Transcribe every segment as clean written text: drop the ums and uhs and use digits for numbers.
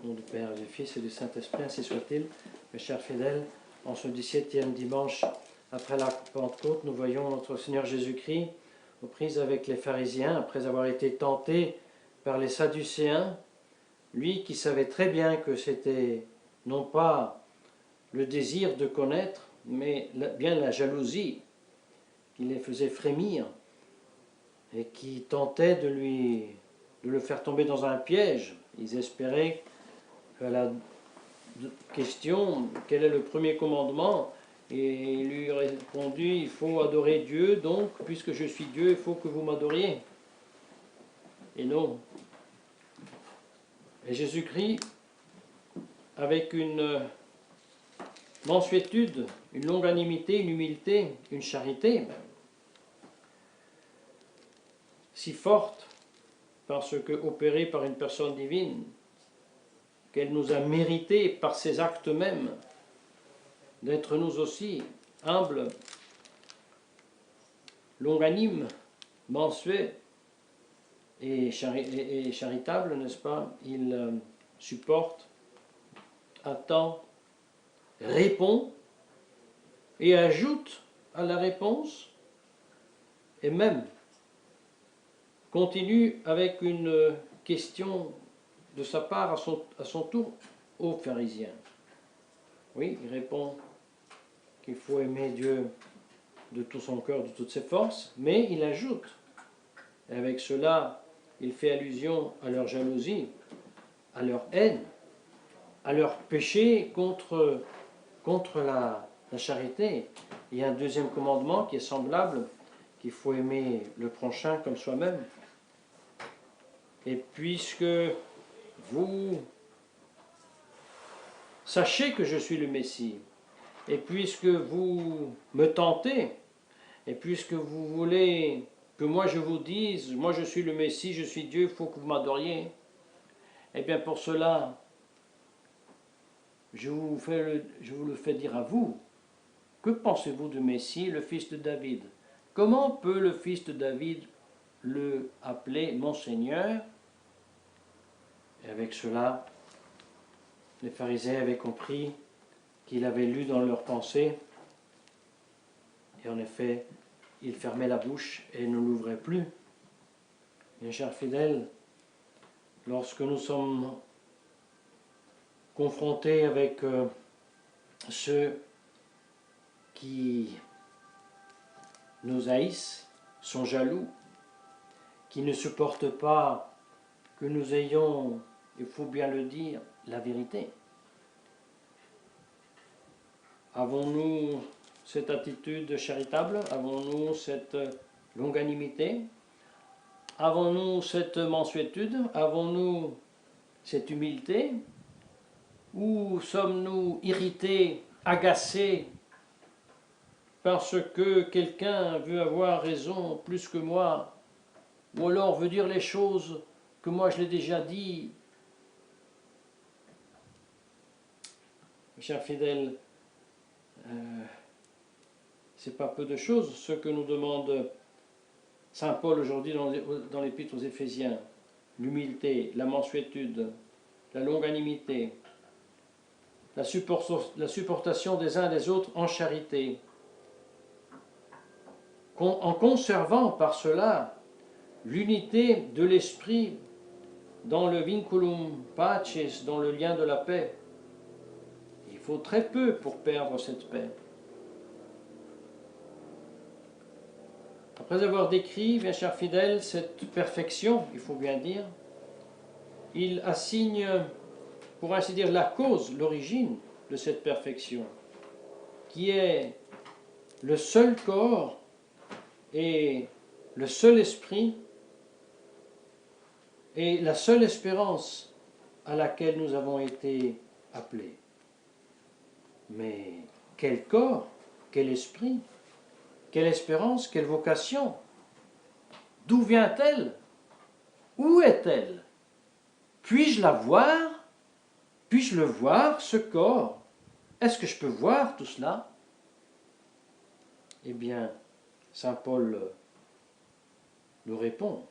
Au nom du Père, du Fils et du Saint-Esprit, ainsi soit-il. Mes chers fidèles, en ce 17e dimanche après la Pentecôte, nous voyons notre Seigneur Jésus-Christ aux prises avec les pharisiens, après avoir été tenté par les Sadducéens, lui qui savait très bien que c'était non pas le désir de connaître, mais bien la jalousie qui les faisait frémir et qui tentait de le faire tomber dans un piège. Ils espéraient à la question, quel est le premier commandement? Et il lui a répondu, il faut adorer Dieu, donc, puisque je suis Dieu, il faut que vous m'adoriez. Et non. Et Jésus-Christ, avec une mansuétude, une longanimité, une humilité, une charité, si forte, parce que opérée par une personne divine, qu'elle nous a mérité par ses actes mêmes d'être nous aussi humbles, longanimes, mansuets et charitables, n'est-ce pas? Il supporte, attend, répond et ajoute à la réponse et même continue avec une question de sa part à son tour aux pharisiens. Oui, il répond qu'il faut aimer Dieu de tout son cœur, de toutes ses forces, mais il ajoute, et avec cela, il fait allusion à leur jalousie, à leur haine, à leur péché contre la charité. Il y a un deuxième commandement qui est semblable, qu'il faut aimer le prochain comme soi-même. Et puisque vous sachez que je suis le Messie, et puisque vous me tentez, et puisque vous voulez que moi je vous dise, moi je suis le Messie, je suis Dieu, il faut que vous m'adoriez, eh bien pour cela, je vous le fais dire à vous. Que pensez-vous du Messie, le fils de David? Comment peut le fils de David le appeler mon Seigneur? Et avec cela, les pharisiens avaient compris qu'il avait lu dans leurs pensées, et en effet, il fermait la bouche et ne l'ouvrait plus. Mes chers fidèles, lorsque nous sommes confrontés avec ceux qui nous haïssent, sont jaloux, qui ne supportent pas que nous ayons, il faut bien le dire, la vérité. Avons-nous cette attitude charitable? Avons-nous cette longanimité? Avons-nous cette mansuétude? Avons-nous cette humilité? Ou sommes-nous irrités, agacés, parce que quelqu'un veut avoir raison plus que moi, ou alors veut dire les choses que moi je l'ai déjà dit? Mes chers fidèles, c'est pas peu de choses ce que nous demande Saint Paul aujourd'hui dans l'Épître aux Éphésiens. L'humilité, la mansuétude, la longanimité, la supportation des uns des autres en charité, en conservant par cela l'unité de l'esprit dans le vinculum paces, dans le lien de la paix. Il faut très peu pour perdre cette paix. Après avoir décrit, mes chers fidèles, cette perfection, il faut bien dire, il assigne, pour ainsi dire, la cause, l'origine de cette perfection, qui est le seul corps et le seul esprit et la seule espérance à laquelle nous avons été appelés. Mais quel corps, quel esprit, quelle espérance, quelle vocation? D'où vient-elle? Où est-elle? Puis-je la voir? Puis-je le voir, ce corps? Est-ce que je peux voir tout cela? Eh bien, saint Paul nous répond.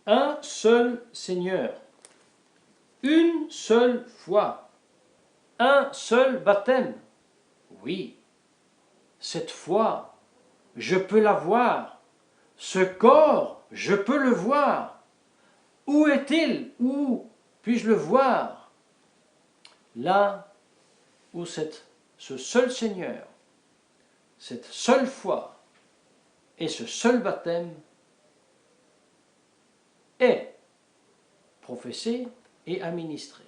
Un seul Seigneur, une seule foi, un seul baptême. Oui, cette foi, je peux la voir. Ce corps, je peux le voir. Où est-il? Où puis-je le voir? Là où ce seul Seigneur, cette seule foi et ce seul baptême est professé et administré.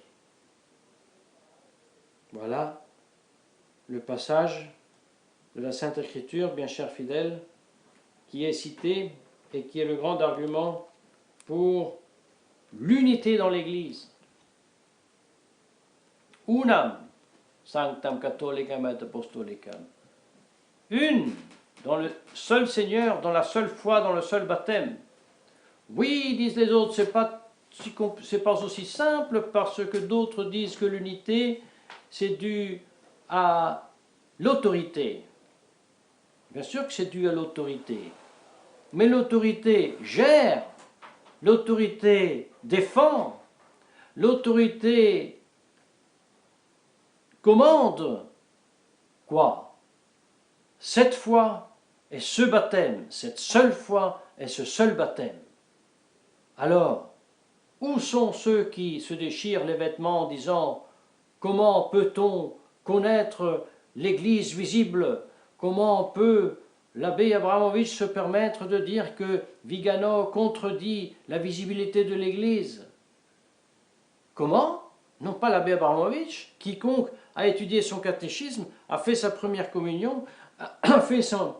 Voilà le passage de la Sainte Écriture, bien chers fidèles, qui est cité et qui est le grand argument pour l'unité dans l'Église. Unam sanctam catholicam et apostolicam. Une dans le seul Seigneur, dans la seule foi, dans le seul baptême. Oui, disent les autres, c'est pas aussi simple parce que d'autres disent que l'unité, c'est dû à l'autorité. Bien sûr que c'est dû à l'autorité. Mais l'autorité gère, l'autorité défend, l'autorité commande. Quoi? Cette foi et ce baptême, cette seule foi et ce seul baptême. Alors, où sont ceux qui se déchirent les vêtements en disant « Comment peut-on connaître l'Église visible? Comment peut l'abbé Abramovitch se permettre de dire que Vigano contredit la visibilité de l'Église ?» Comment? Non pas l'abbé Abramovitch, quiconque a étudié son catéchisme, a fait sa première communion, a fait sa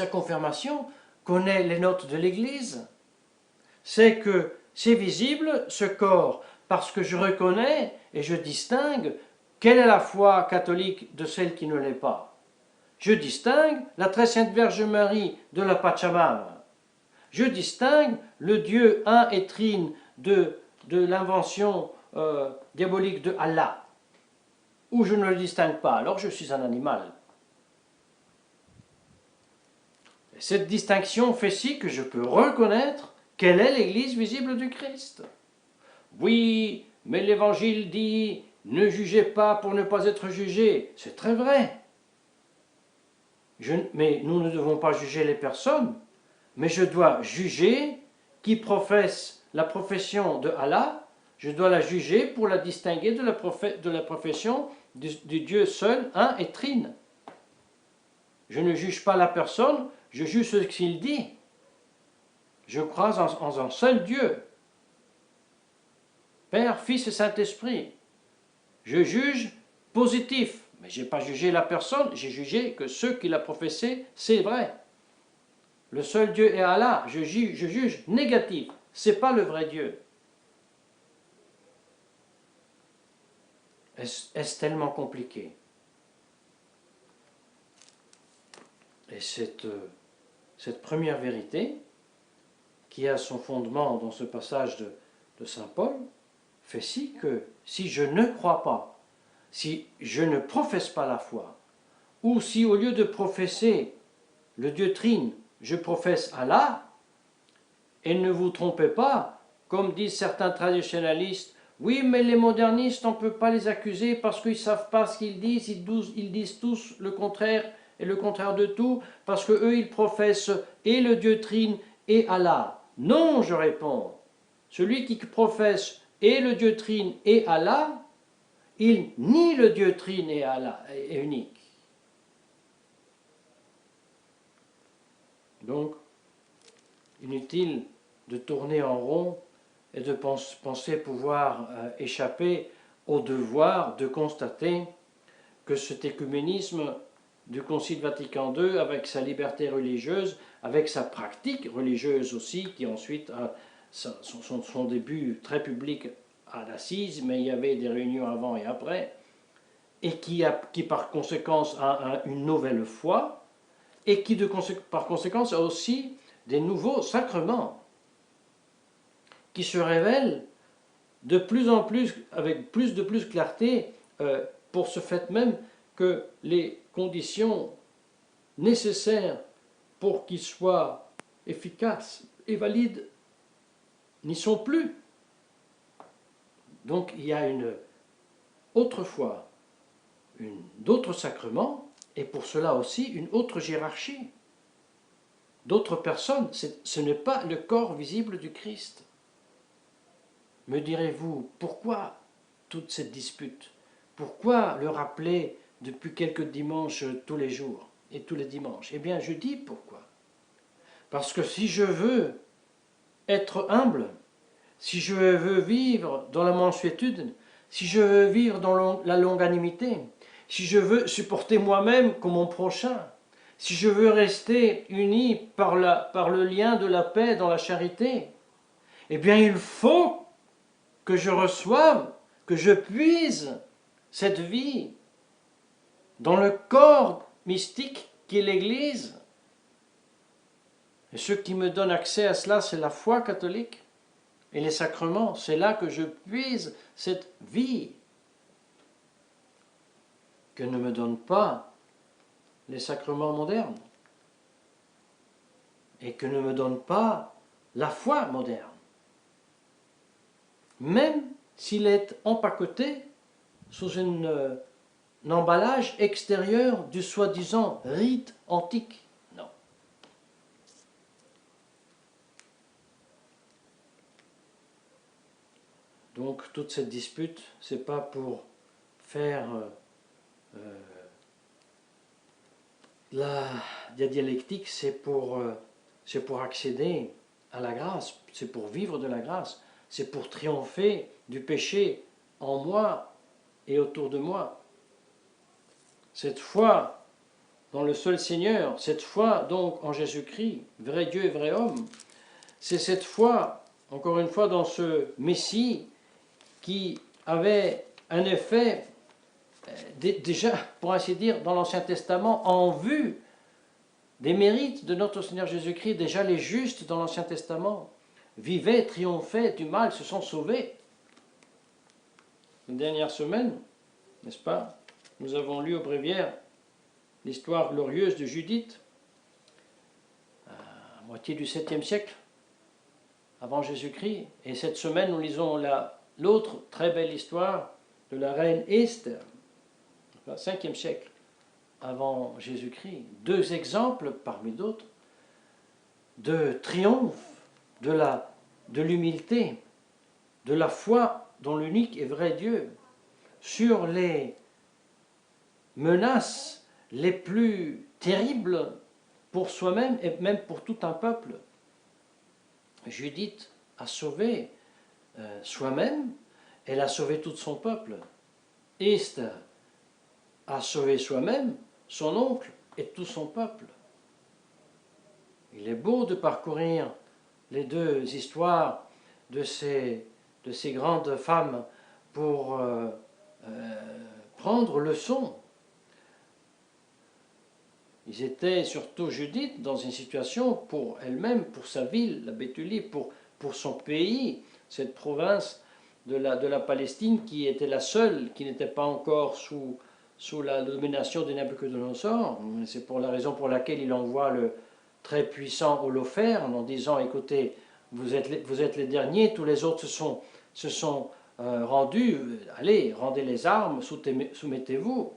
confirmation, connaît les notes de l'Église. C'est que c'est visible, ce corps, parce que je reconnais et je distingue quelle est la foi catholique de celle qui ne l'est pas. Je distingue la très sainte Vierge Marie de la Pachamama. Je distingue le Dieu un et trine de l'invention diabolique de Allah. Ou je ne le distingue pas, alors je suis un animal. Et cette distinction fait si que je peux reconnaître quelle est l'Église visible du Christ. Oui, mais l'Évangile dit « Ne jugez pas pour ne pas être jugés ». C'est très vrai. Mais nous ne devons pas juger les personnes, mais je dois juger qui professe la profession de Allah, je dois la juger pour la distinguer de la profession du Dieu seul, un et trine. Je ne juge pas la personne, je juge ce qu'il dit. Je crois en un seul Dieu, Père, Fils et Saint-Esprit. Je juge positif, mais je n'ai pas jugé la personne, j'ai jugé que ce qu'il a professé, c'est vrai. Le seul Dieu est Allah, je juge négatif, ce n'est pas le vrai Dieu. Est-ce tellement compliqué? Et cette première vérité, qui a son fondement dans ce passage de Saint Paul, fait si que si je ne crois pas, si je ne professe pas la foi, ou si au lieu de professer le Dieu trine, je professe Allah, et ne vous trompez pas, comme disent certains traditionnalistes, oui, mais les modernistes, on ne peut pas les accuser parce qu'ils ne savent pas ce qu'ils disent, ils disent tous le contraire et le contraire de tout, parce qu'eux, ils professent et le Dieu trine et Allah. Non, je réponds, celui qui professe et le Dieu trine et Allah, il nie le Dieu trine et Allah est unique. Donc, inutile de tourner en rond et de penser pouvoir échapper au devoir de constater que cet écuménisme du Concile Vatican II, avec sa liberté religieuse, avec sa pratique religieuse aussi, qui ensuite a son début très public à l'Assise, mais il y avait des réunions avant et après, et qui par conséquence a une nouvelle foi, et qui par conséquence a aussi des nouveaux sacrements, qui se révèlent de plus en plus, avec plus de clarté, pour ce fait même que les conditions nécessaires pour qu'ils soient efficaces et valides n'y sont plus. Donc il y a autrefois d'autres sacrements, et pour cela aussi une autre hiérarchie, d'autres personnes. Ce n'est pas le corps visible du Christ. Me direz-vous, pourquoi toute cette dispute? Pourquoi le rappeler depuis quelques dimanches tous les jours et tous les dimanches? Eh bien, je dis pourquoi. Parce que si je veux être humble, si je veux vivre dans la mansuétude, si je veux vivre dans la longanimité, si je veux supporter moi-même comme mon prochain, si je veux rester uni par le lien de la paix dans la charité, eh bien il faut que je reçoive, que je puise cette vie dans le corps mystique qui est l'Église. Et ce qui me donne accès à cela, c'est la foi catholique et les sacrements. C'est là que je puise cette vie que ne me donnent pas les sacrements modernes et que ne me donne pas la foi moderne. Même s'il est empaqueté sous un emballage extérieur du soi-disant rite antique. Non. Donc toute cette dispute, c'est pas pour faire la dialectique, c'est pour accéder à la grâce, c'est pour vivre de la grâce, c'est pour triompher du péché en moi et autour de moi. Cette foi dans le seul Seigneur, cette foi donc en Jésus-Christ, vrai Dieu et vrai homme, c'est cette foi, encore une fois, dans ce Messie qui avait un effet déjà, pour ainsi dire, dans l'Ancien Testament, en vue des mérites de notre Seigneur Jésus-Christ. Déjà les justes dans l'Ancien Testament vivaient, triomphaient du mal, se sont sauvés. Une dernière semaine, n'est-ce pas, nous avons lu au bréviaire l'histoire glorieuse de Judith, à moitié du 7e siècle, avant Jésus-Christ. Et cette semaine, nous lisons l'autre très belle histoire de la reine Esther, 5e siècle, avant Jésus-Christ. Deux exemples, parmi d'autres, de triomphe de l'humilité, de la foi dans l'unique et vrai Dieu, sur les menaces les plus terribles pour soi-même et même pour tout un peuple. Judith a sauvé soi-même, elle a sauvé tout son peuple. Esther a sauvé soi-même, son oncle et tout son peuple. Il est beau de parcourir les deux histoires de ces grandes femmes pour prendre leçon. Ils étaient, surtout Judith, dans une situation pour elle-même, pour sa ville, la Béthulie, pour son pays, cette province de la Palestine qui était la seule, qui n'était pas encore sous la domination de Nabuchodonosor. C'est pour la raison pour laquelle il envoie le très puissant Holoferne en disant, écoutez, vous êtes les derniers, tous les autres se sont rendus, allez, rendez les armes, soumettez-vous.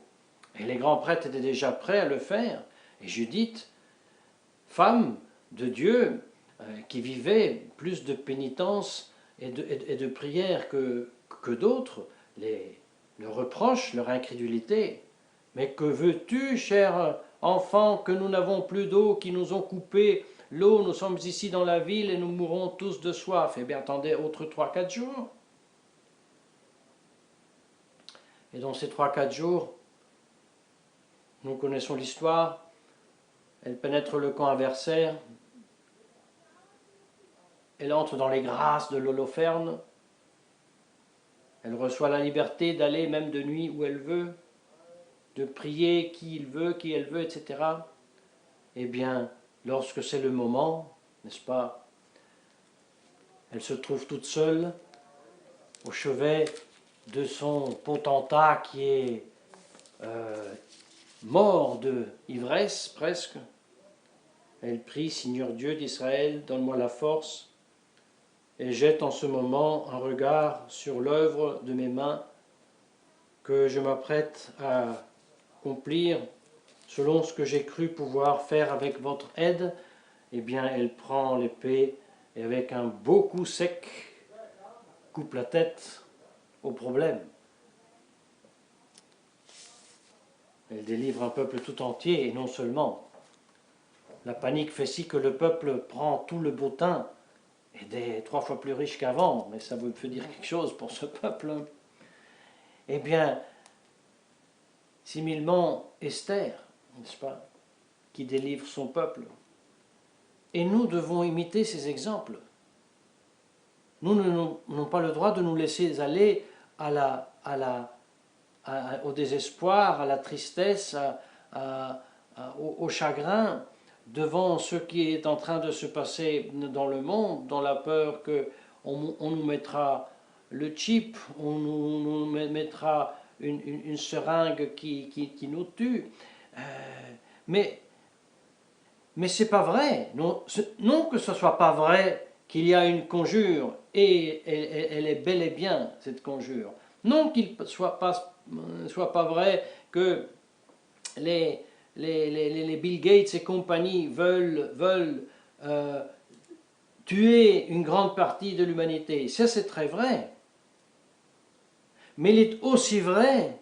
Et les grands prêtres étaient déjà prêts à le faire. Et Judith, femme de Dieu, qui vivait plus de pénitence et de prière que d'autres, le reproche, leur incrédulité. Mais que veux-tu, cher enfant, que nous n'avons plus d'eau, qui nous ont coupé l'eau, nous sommes ici dans la ville et nous mourrons tous de soif. Eh bien, attendez, autres 3-4 jours. Et dans ces 3-4 jours, nous connaissons l'histoire, elle pénètre le camp adversaire, elle entre dans les grâces de l'Holoferne, elle reçoit la liberté d'aller même de nuit où elle veut, de prier qui elle veut, etc. Eh bien, lorsque c'est le moment, n'est-ce pas, elle se trouve toute seule au chevet de son potentat qui est mort de ivresse presque. Elle prie, Seigneur Dieu d'Israël, donne-moi la force et jette en ce moment un regard sur l'œuvre de mes mains que je m'apprête à accomplir selon ce que j'ai cru pouvoir faire avec votre aide, eh bien elle prend l'épée et avec un beau coup sec coupe la tête au problème. Elle délivre un peuple tout entier, et non seulement. La panique fait si que le peuple prend tout le bottin, et est 3 fois plus riche qu'avant, mais ça veut dire quelque chose pour ce peuple. Eh bien, similement Esther, n'est-ce pas, qui délivre son peuple. Et nous devons imiter ces exemples. Nous n'avons pas le droit de nous laisser aller au désespoir, à la tristesse, au chagrin devant ce qui est en train de se passer dans le monde, dans la peur qu'on nous mettra le chip, on nous mettra une seringue qui nous tue. Mais ce n'est pas vrai. Non que ce ne soit pas vrai qu'il y a une conjure, et elle est bel et bien, cette conjure. Non qu'il ne soit pas vrai que les Bill Gates et compagnie veulent tuer une grande partie de l'humanité. Ça, c'est très vrai. Mais il est aussi vrai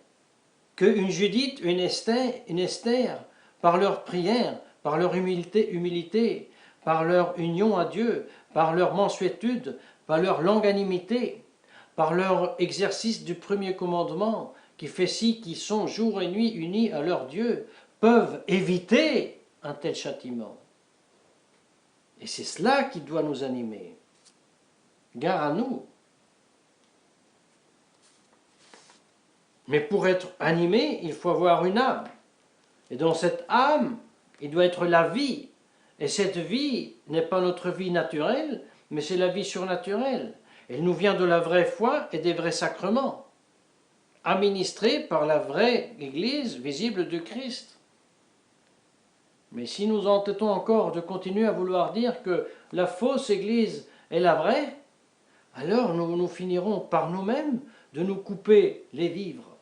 qu'une Judith, une Esther, par leur prière, par leur humilité, par leur union à Dieu, par leur mansuétude, par leur longanimité, par leur exercice du premier commandement, qui fait si qu'ils sont jour et nuit unis à leur Dieu, peuvent éviter un tel châtiment. Et c'est cela qui doit nous animer. Gare à nous. Mais pour être animé, il faut avoir une âme. Et dans cette âme, il doit être la vie. Et cette vie n'est pas notre vie naturelle, mais c'est la vie surnaturelle. Elle nous vient de la vraie foi et des vrais sacrements, administrés par la vraie Église visible de Christ. Mais si nous entêtons encore de continuer à vouloir dire que la fausse Église est la vraie, alors nous finirons par nous-mêmes de nous couper les vivres.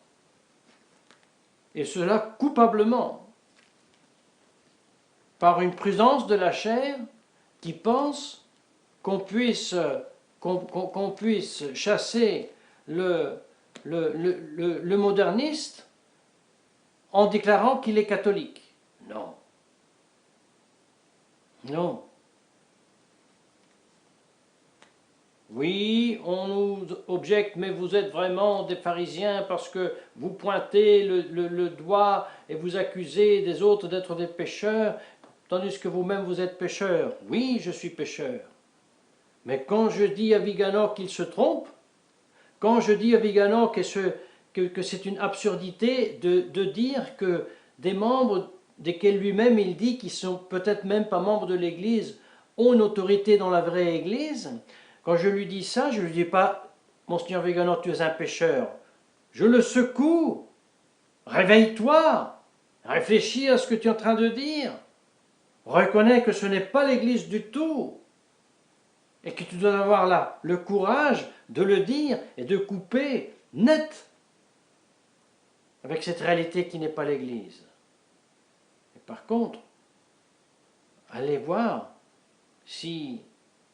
Et cela coupablement, par une prudence de la chair qui pense qu'on puisse chasser le moderniste en déclarant qu'il est catholique. Non. Non. Oui, on nous objecte, mais vous êtes vraiment des pharisiens parce que vous pointez le doigt et vous accusez des autres d'être des pécheurs, tandis que vous-même vous êtes pécheurs. Oui, je suis pécheur. Mais quand je dis à Viganò qu'il se trompe, quand je dis à Viganò que c'est une absurdité de dire que des membres desquels lui-même il dit qu'ils sont peut-être même pas membres de l'Église ont une autorité dans la vraie Église, quand je lui dis ça, je ne lui dis pas « Monseigneur Viganò, tu es un pécheur ». Je le secoue. Réveille-toi. Réfléchis à ce que tu es en train de dire. Reconnais que ce n'est pas l'Église du tout. Et que tu dois avoir là le courage de le dire et de couper net avec cette réalité qui n'est pas l'Église. Et par contre, allez voir si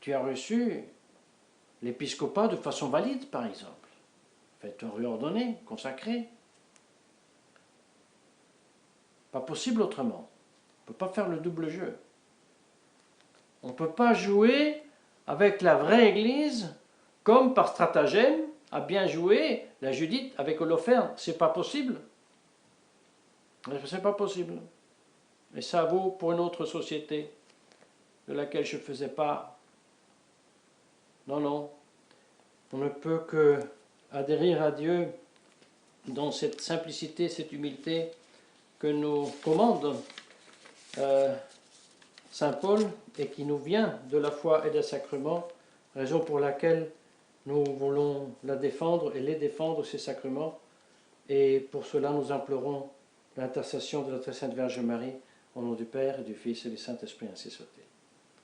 tu as reçu l'épiscopat de façon valide, par exemple. Faites réordonner, consacrer. Pas possible autrement. On ne peut pas faire le double jeu. On ne peut pas jouer avec la vraie Église comme par stratagème a bien joué la Judith avec Holoferne. C'est pas possible. C'est pas possible. Et ça vaut pour une autre société de laquelle je faisais part. Non, non. On ne peut que adhérer à Dieu dans cette simplicité, cette humilité que nous commande Saint Paul et qui nous vient de la foi et des sacrements, raison pour laquelle nous voulons la défendre et les défendre, ces sacrements, et pour cela nous implorons l'intercession de la très sainte Vierge Marie, au nom du Père et du Fils et du Saint-Esprit, ainsi soit-il.